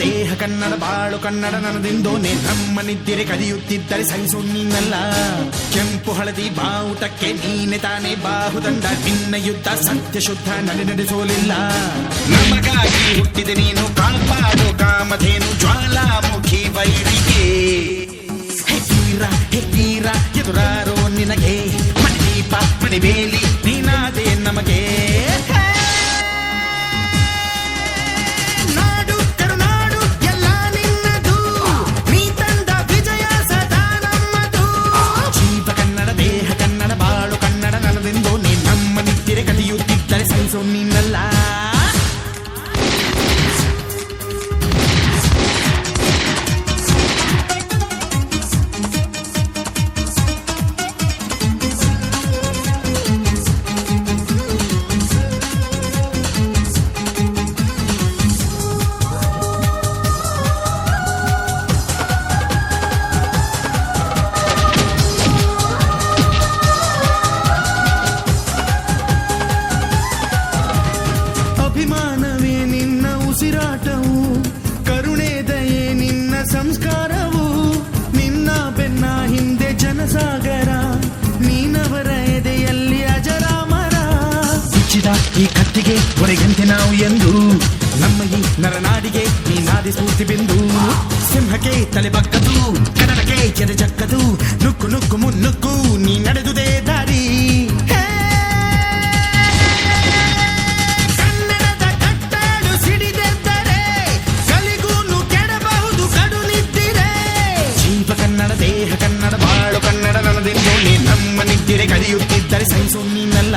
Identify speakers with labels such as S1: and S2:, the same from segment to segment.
S1: ದೇಹ ಕನ್ನಡ ಬಾಳು ಕನ್ನಡ ನನ್ನದೆಂದೋನೆ ನಮ್ಮ ನಿದ್ದಿರೆ ಕದಿಯುತ್ತಿದ್ದರೆ ಸಹಿಸು ನೀನಲ್ಲ. ಕೆಂಪು ಹಳದಿ ಬಾವುಟಕ್ಕೆ ನೀನೆ ತಾನೇ ಬಾಹುದಂಡ, ನಿನ್ನ ಯುದ್ಧ ಸತ್ಯ ಶುದ್ಧ ನಡೆಸೋಲಿಲ್ಲ. ನಮಗಾಗಿ ಹುಟ್ಟಿದೆ ನೀನು ಕಾಪಾಡು ಕಾಮಧೇನು ಜ್ವಾಲಾಮುಖಿ ವೈರಿಗೆ. ಹೆಕ್ಕೀರ ಎದುರಾರೋ ನಿನಗೆ ಮಣಿದೀಪ ಮಣಿಬೇಲಿ ನೀನಾದೆ ನಮಗೆ. ನಾಡು ಕರುನಾಡು ಎಲ್ಲ ನಿನ್ನದು, ನೀ ತಂದ ವಿಜಯ ಸದಾ ನಮ್ಮದು. ಜೀವ ಕನ್ನಡ ದೇಹ ಕನ್ನಡ ಬಾಳು ಕನ್ನಡ ನನ್ನದೆಂದು ನೀ ನಮ್ಮ ನಿದ್ದಿರೆ ಕದಿಯುತ್ತಿದ್ದರೆ ಸಹಿಸೋ ನೀನಲ್ಲ. ಅಭಿಮಾನವೇ ನಿನ್ನ ಉಸಿರಾಟವು, ಕರುಣೆ ದಯೆ ನಿನ್ನ ಸಂಸ್ಕಾರವು. ನಿನ್ನ ಬೆನ್ನ ಹಿಂದೆ ಜನಸಾಗರ, ನೀನವರ ಎದೆಯಲ್ಲಿ ಅಜರಾಮರ. ಬಿಚ್ಚಿದ ಈ ಕತ್ತಿಗೆ ಹೊರೆಗಂತೆ ನಾವು ಎಂದು, ನಮ್ಮ ಈ ನರನಾಡಿಗೆ ನೀನಾದಿ ಸ್ಫೂರ್ತಿ ಬಿಂದು. ಸಿಂಹಕ್ಕೆ ತಲೆ ಬಕ್ಕದು, ಕನ್ನಡಕ್ಕೆ ಎದೆ ಚಕ್ಕದು, ನುಕ್ಕು ನುಕ್ಕು ಮುನ್ನುಕ್ಕು ನೀ ನಡೆದುದೇ ದಾರಿ. ಕನ್ನಡ ದೇಹ ಕನ್ನಡ ಬಾಳು ಕನ್ನಡ ನನ್ನದೆಂದು ನೀ ನಮ್ಮ ನಿದ್ದಿರೆ ಕದಿಯುತ್ತಿದ್ದರೆ ಸಹಿಸು ನೀನಲ್ಲ.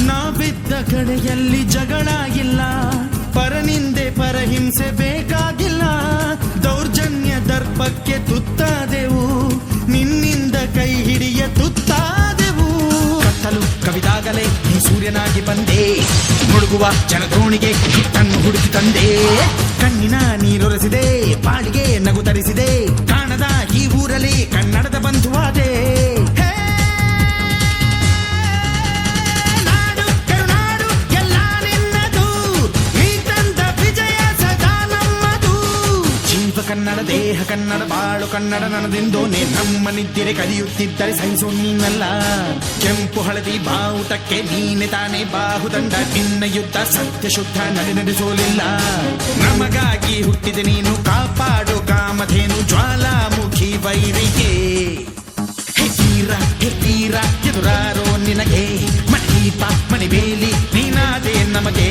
S1: ನಾವಿದ್ದ ಕಡೆಯಲ್ಲಿ ಜಗಳ ಇಲ್ಲ, ಪರನಿಂದೆ ಪರಹಿಂಸೆ ಬೇಕಾಗಿಲ್ಲ. ದೌರ್ಜನ್ಯ ದರ್ಪಕ್ಕೆ ತುತ್ತಾದೆವು, ನಿನ್ನಿಂದ ಕೈ ಹಿಡಿಯ ತುತ್ತಾದೆವು. ಕತ್ತಲು ಕವಿದಾಗಲೇ ನೀ ಸೂರ್ಯನಾಗಿ ಬಂದೆ, ಮುಳುಗುವ ಜನದೋಣಿಗೆ ಕಿಟ್ಟನ್ನು ಹುಡುಕಿ ತಂದೆ. ಕಣ್ಣಿನ ನೀರೊರೆಸಿದೆ, ಬಾಳಿಗೆ ನಗು ತರಿಸಿದೆ, ಕಾಣದ ಈ ಊರಲ್ಲಿ ಕನ್ನಡದ ಬಂಧುವಾದೆ. ಕನ್ನಡ ದೇಹ ಕನ್ನಡ ಬಾಳು ಕನ್ನಡ ನನ್ನದೆಂದೋನೆ ನಮ್ಮ ನಿದ್ದಿರೆ ಕದಿಯುತ್ತಿದ್ದರೆ ಸಹಿಸೋ ನೀನಲ್ಲ. ಕೆಂಪು ಹಳದಿ ಬಾವುಟಕ್ಕೆ ನೀನೆ ತಾನೇ ಬಾಹುದಂಡ, ನಿನ್ನ ಯುದ್ಧ ಸತ್ಯ ಶುದ್ಧ ನಡೆಸೋಲಿಲ್ಲ. ನಮಗಾಗಿ ಹುಟ್ಟಿದೆ ನೀನು ಕಾಪಾಡು ಕಾಮಧೇನು ಜ್ವಾಲಾಮುಖಿ ವೈರಿಗೆ. ಹೆಕ್ಕೀರ ಎದುರಾರೋ ನಿನಗೆ ಮಣಿದೀಪ ಮಣಿಬೇಲಿ ನೀನಾದೆ ನಮಗೆ.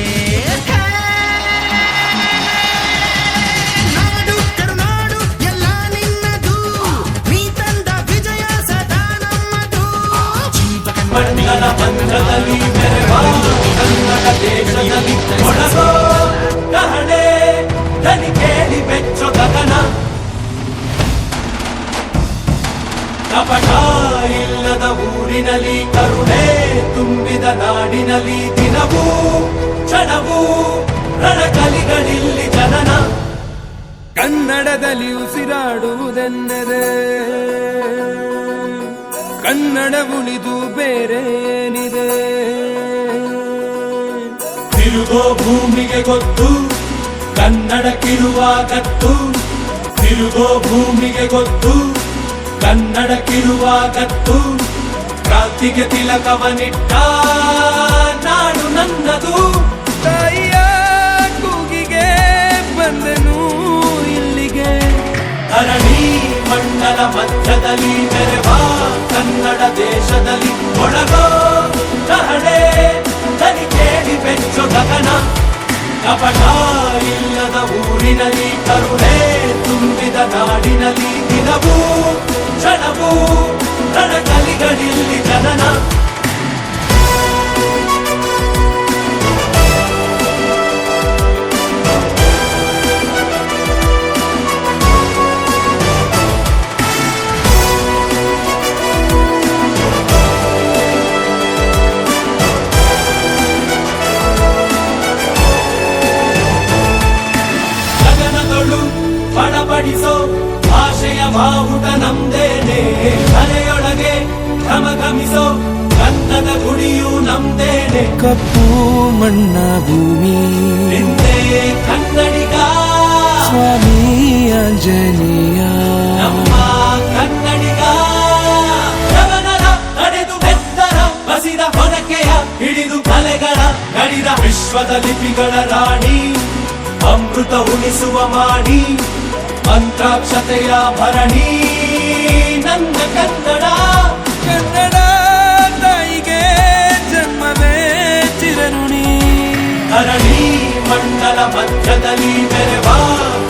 S2: ಮಂಡಲ ಮಂತ್ರದಲ್ಲಿ ಮೆರೆವ ಕನ್ನಡ ದೇಶದಲ್ಲಿ ಮೊಳಗೋ ಕಹಳೆ ದನಿ ಕೇಳಿ ಬೆಚ್ಚೋ ಗಗನ. ಕಪಟ ಇಲ್ಲದ ಊರಿನಲ್ಲಿ ಕರುಣೆ ತುಂಬಿದ ನಾಡಿನಲ್ಲಿ ದಿನವೂ ಕ್ಷಣವೂ ರಣಕಲಿಗಳಿಲ್ಲಿ ಜನನ.
S3: ಕನ್ನಡದಲ್ಲಿ ಉಸಿರಾಡುವುದೆಂದರೆ ಕನ್ನಡ ಉಳಿದು ಬೇರೇನಿದೆ.
S2: ತಿರುಗೋ ಭೂಮಿಗೆ ಗೊತ್ತು ಕನ್ನಡಕ್ಕಿರುವ ಗತ್ತು, ತಿರುಗೋ ಭೂಮಿಗೆ ಗೊತ್ತು ಕನ್ನಡಕ್ಕಿರುವ ಗತ್ತು. ಕ್ರಾಂತಿಗೆ ತಿಲಕವನಿಟ್ಟ ನಾಡು ನನ್ನದು.
S3: ತಾಯಿಯ ಕೂಗಿಗೆ ಬಂದನು ಇಲ್ಲಿಗೆ,
S2: ಧರಣಿ ಮಂಡಲ ಮಧ್ಯದಲ್ಲಿ ಮೆರೆವ ಕನ್ನಡ ದೇಶದಲ್ಲಿ ಮೊಳಗೋ ಕಹಳೆ ದನಿ ಕೇಳಿ ಬೆಚ್ಚೋ ಗಗನ. ಕಪಟ ಇಲ್ಲದ ಊರಿನಲ್ಲಿ ಕರುಣೆ ತುಂಬಿದ ನಾಡಿನಲ್ಲಿ ದಿನವೂ ಕ್ಷಣವೂ ರಣಕಲಿಗಳಿಲ್ಲಿ ಜನನ.
S3: ಕಪ್ಪು ಮಣ್ಣ ಭೂಮಿ
S2: ನಿಂದೇ ಕನ್ನಡಿಗ
S3: ಸ್ವಾಮಿ ಆಂಜನೇಯ
S2: ನಮ್ಮ ಕನ್ನಡಿಗ ಯವನರ ನಡೆದು ಬೆತ್ತರ ಬಸಿದ ಹೊನಕೆಯ ಹಿಡಿದು ಕಲೆಗಳ ನಡೆದ ವಿಶ್ವದ ಲಿಪಿಗಳ ರಾಣಿ ಅಮೃತ ಉಣಿಸುವ ಮಾಡಿ ಮಂತ್ರಾಕ್ಷತೆಯ ಭರಣಿ ನನ್ನ ಕನ್ನಡ
S3: ಕನ್ನಡ ತಾಯಿಗೆ ಜನ್ಮವೇ ಚಿರಋಣಿ
S2: ಧರಣಿ ಮಂಡಲ ಮಧ್ಯದಲ್ಲಿ ಮೆರೆವ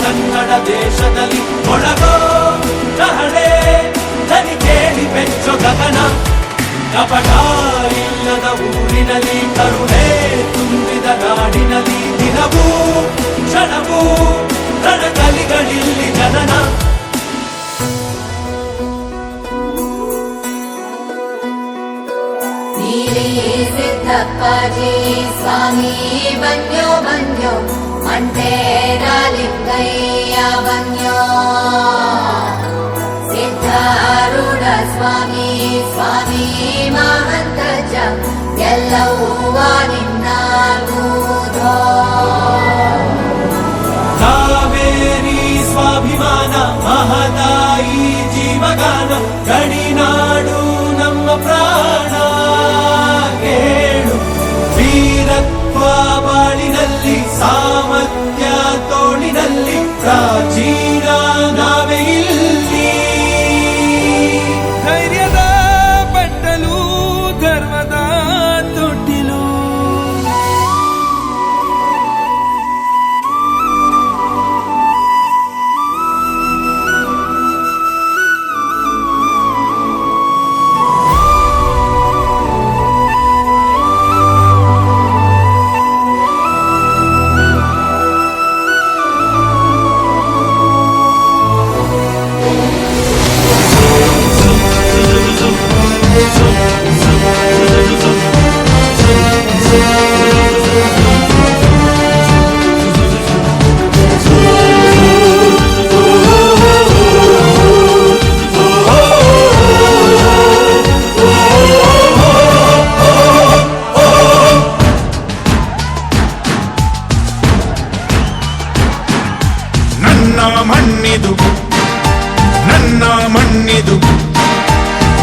S2: ಕನ್ನಡ ದೇಶದಲ್ಲಿ ಒಳಗೋ ರಹಳೆ ದನಿ ಕೇಳಿ ಬೆಚ್ಚು ಗಗನ ಕಪಟ ಇಲ್ಲದ ಊರಿನಲ್ಲಿ ಕರುಣೆ ತುಂಬಿದ ನಾಡಿನಲ್ಲಿ ದಿನವೂ ಕ್ಷಣವೂ ರಣಕಲಿಗಳಿಲ್ಲಿ ಜನನ
S4: ನೀಲಿ ಸಿದ್ದಪ್ಪಾಜಿ ಸ್ವಾಮಿ ಬನ್ಯೋ ಬನ್ಯೋ ಮಂಟೇರ ಲಿಂಗಯ್ಯ ಬನ್ಯೋ ಸಿದ್ಧಾರೂಢ ಸ್ವಾಮಿ ಸ್ವಾಮಿ ಮಹಂತಜ ಎಲ್ಲವೂ ನಿನ್ನ ಬೂಧೋ
S2: ಕಾವೇರಿ ಸ್ವಾಭಿಮಾನ ಮಹದಾಯಿ ಜೀವಗಾನ ಗಡಿನಾಡು ನಮ್ಮ ಪ್ರಾಣ ಕೇಳು ವೀರತ್ವ ಬಾಳಿನಲ್ಲಿ ಸಾಮರ್ಥ್ಯ ತೋಳಿನಲ್ಲಿ ಪ್ರಾಚೀನ ನಾವೇ ಇಲ್ಲಿ
S3: ಧೈರ್ಯದ ಬಟ್ಟಲು ಧರ್ಮದ ತೊಟ್ಟಿಲು
S1: ಮಣ್ಣಿದು ನನ್ನ ಮಣ್ಣಿದು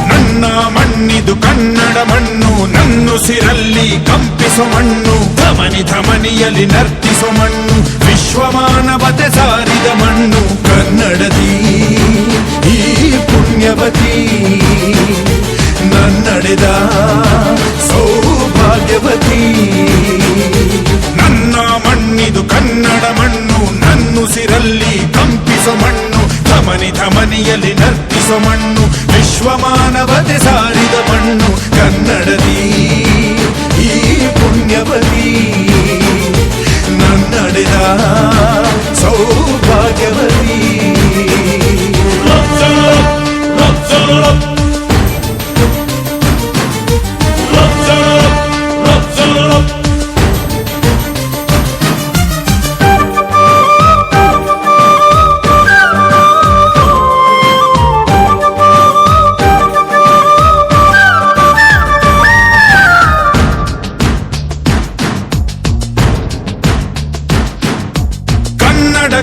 S1: ನನ್ನ ಮಣ್ಣಿದು ಕನ್ನಡ ಮಣ್ಣು ನನ್ನುಸಿರಲ್ಲಿ ಕಂಪಿಸೋ ಮಣ್ಣು ಧಮನಿ ಧಮನಿಯಲ್ಲಿ ನರ್ತಿಸೋ ಮಣ್ಣು ವಿಶ್ವಮಾನವತೆ ಸಾರಿದ ಮಣ್ಣು ಕನ್ನಡದಿ ಈ ಪುಣ್ಯವತಿ ನನ್ನಡೆದ ಸೌಭಾಗ್ಯವತಿ ನನ್ನ ಮಣ್ಣಿದು ಕನ್ನಡ ಮಣ್ಣು ನನ್ನುಸಿರಲ್ಲಿ ಕಂಪಿಸೋ ಮಣ್ಣು ಧಮನಿ ಧಮನಿಯಲ್ಲಿ ನರ್ತಿಸೋ ಮಣ್ಣು ವಿಶ್ವಮಾನವತೆ ಸಾರಿದ ಮಣ್ಣು ಕನ್ನಡದಿ ಈ ಪುಣ್ಯವತಿ ನನ್ನಡೆದ ಸೌಭಾಗ್ಯವತಿ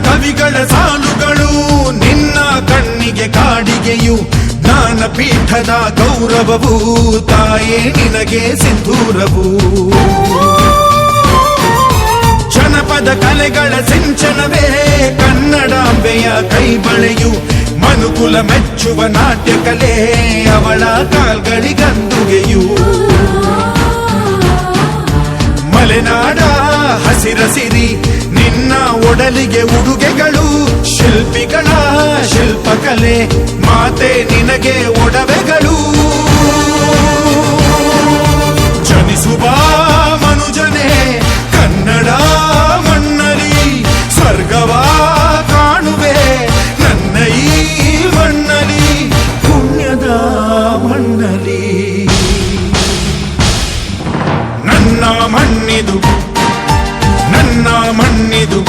S1: ಕವಿಗಳ ಸಾಲುಗಳು ನಿನ್ನ ಕಣ್ಣಿಗೆ ಕಾಡಿಗೆಯು ಜ್ಞಾನಪೀಠದ ಗೌರವವು ತಾಯೇ ನಿನಗೆ ಸಿಂಧೂರವು ಜನಪದ ಕಲೆಗಳ ಸಿಂಚನವೇ ಕನ್ನಡಾಂಬೆಯ ಕೈಬಳೆಯು ಮನುಕುಲ ಮೆಚ್ಚುವ ನಾಟ್ಯ ಕಲೆ ಅವಳ ಕಾಲ್ಗಳಿಗಂದುಗೆಯು ಮಲೆನಾಡ ಹಸಿರಸಿರಿ ನಿನ್ನ ಒಡಲಿಗೆ ಉಡುಗೆಗಳು ಶಿಲ್ಪಿಗಳ ಶಿಲ್ಪಕಲೆ ಮಾತೆ ನಿನಗೆ ಒಡವೆಗಳು ಜನಿಸುವ ಮನುಜನೇ ಕನ್ನಡ ಮಣ್ಣಲಿ ಸ್ವರ್ಗವ ಕಾಣುವೆ ನನ್ನ ಈ ಮಣ್ಣಲಿ ಪುಣ್ಯದ ಮಣ್ಣಲಿ ನನ್ನ ಮಣ್ಣಿದು ನನ್ನ ಮಣ್ಣಿದು